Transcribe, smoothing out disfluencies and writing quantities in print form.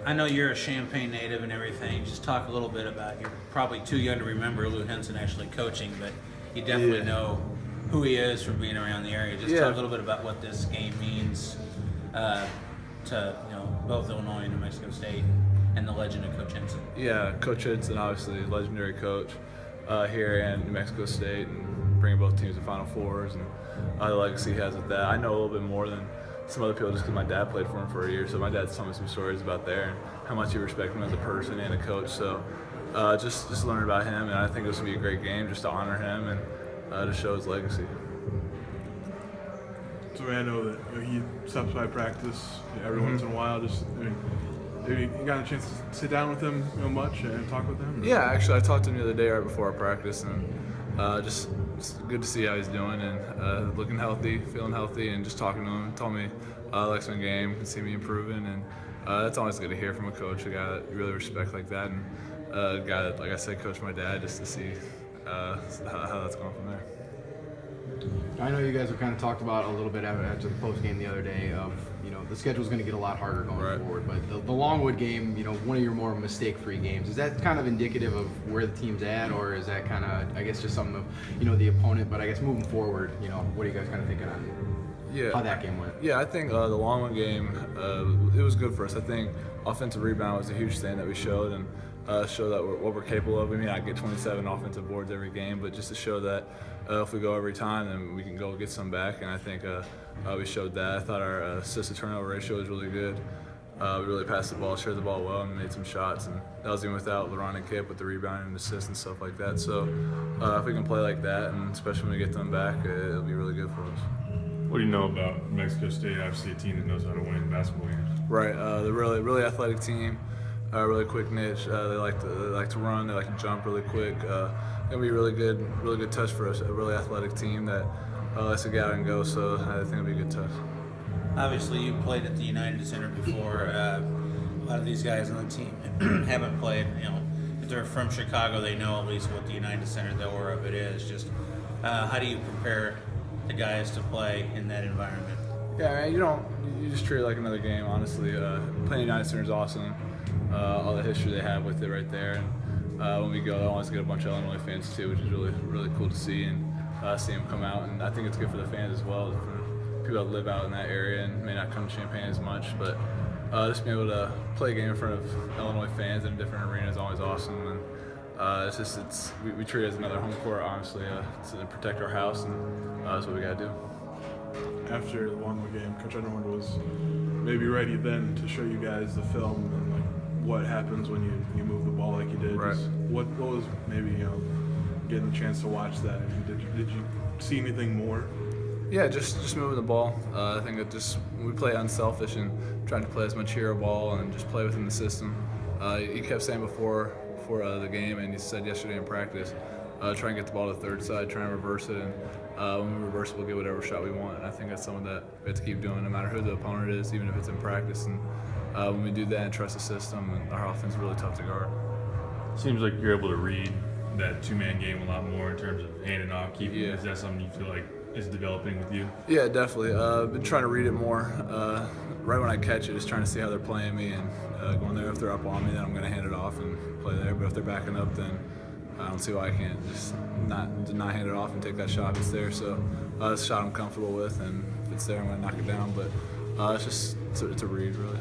I know you're a Champaign native and everything. Just talk a little bit about, you're probably too young to remember Lou Henson actually coaching, but you definitely know who he is from being around the area. Just talk a little bit about what this game means to both Illinois and New Mexico State and the legend of Coach Henson. Yeah, Coach Henson, obviously legendary coach here in New Mexico State, and bringing both teams to Final Fours, and the legacy he has with that. I know a little bit more than some other people just because my dad played for him for a year, so my dad's told me some stories about there and how much he respects him as a person and a coach. So just learning about him, and I think this will be a great game just to honor him and to show his legacy. So I know that he stops by practice every once in a while. You got a chance to sit down with him much and talk with him? Yeah, actually, I talked to him the other day right before our practice, and just good to see how he's doing and looking healthy, feeling healthy, and just talking to him. He told me likes my game, can see me improving, and that's always good to hear from a coach, a guy that you really respect like that, and a guy that, like I said, coached my dad, just to see how that's going from there. I know you guys have kind of talked about a little bit after the post game the other day of the schedule's going to get a lot harder going forward, but the Longwood game, one of your more mistake-free games, is that kind of indicative of where the team's at, or is that kind of, I guess, just something of the opponent? But I guess moving forward, what are you guys kind of thinking on how that game went? Yeah, I think the Longwood game, it was good for us. I think offensive rebound was a huge thing that we showed, and show that what we're capable of. We may not get 27 offensive boards every game, but just to show that if we go every time, then we can go get some back. And I think we showed that. I thought our assist-to-turnover ratio was really good. We really passed the ball, shared the ball well, and made some shots. And that was even without LeRon and Kip with the rebounding and assists and stuff like that. So if we can play like that, and especially when we get them back, it'll be really good for us. What do you know about New Mexico State? Obviously, a team that knows how to win basketball games. Right, they're really athletic team. Really quick niche. They like to run. They like to jump really quick. It'll be a really good test for us. A really athletic team that likes to get out and go. So I think it'll be a good test. Obviously, you played at the United Center before. A lot of these guys on the team haven't played. If they're from Chicago, they know at least what the United Center, the aura of it is. Just how do you prepare the guys to play in that environment? Yeah, man, you just treat it like another game. Honestly, playing United Center is awesome. All the history they have with it right there, and when we go, I always get a bunch of Illinois fans too, which is really cool to see, and see them come out. And I think it's good for the fans as well, for people that live out in that area and may not come to Champaign as much, but just being able to play a game in front of Illinois fans in a different arena is always awesome. And we treat it as another home court, honestly, to protect our house, and that's what we got to do. After the Longwood game, Coach Underwood was maybe ready then to show you guys the film and what happens when you move the ball like you did. Right. What was maybe getting the chance to watch that? Did you see anything more? Yeah, just moving the ball. I think we play unselfish and trying to play as much hero ball and just play within the system. He kept saying before the game, and he said yesterday in practice, try and get the ball to the third side, try and reverse it, and when we reverse it, we'll get whatever shot we want. And I think that's something that we have to keep doing no matter who the opponent is, even if it's in practice. And when we do that and trust the system, and our offense is really tough to guard. Seems like you're able to read that two-man game a lot more in terms of handing off, keeping. Yeah. Is that something you feel like is developing with you? Yeah, definitely. I've been trying to read it more. Right when I catch it, just trying to see how they're playing me, and going there. If they're up on me, then I'm going to hand it off and play there. But if they're backing up, then I don't see why I can't just not hand it off and take that shot if it's there. So it's a shot I'm comfortable with, and if it's there, I'm going to knock it down. But it's a read, really.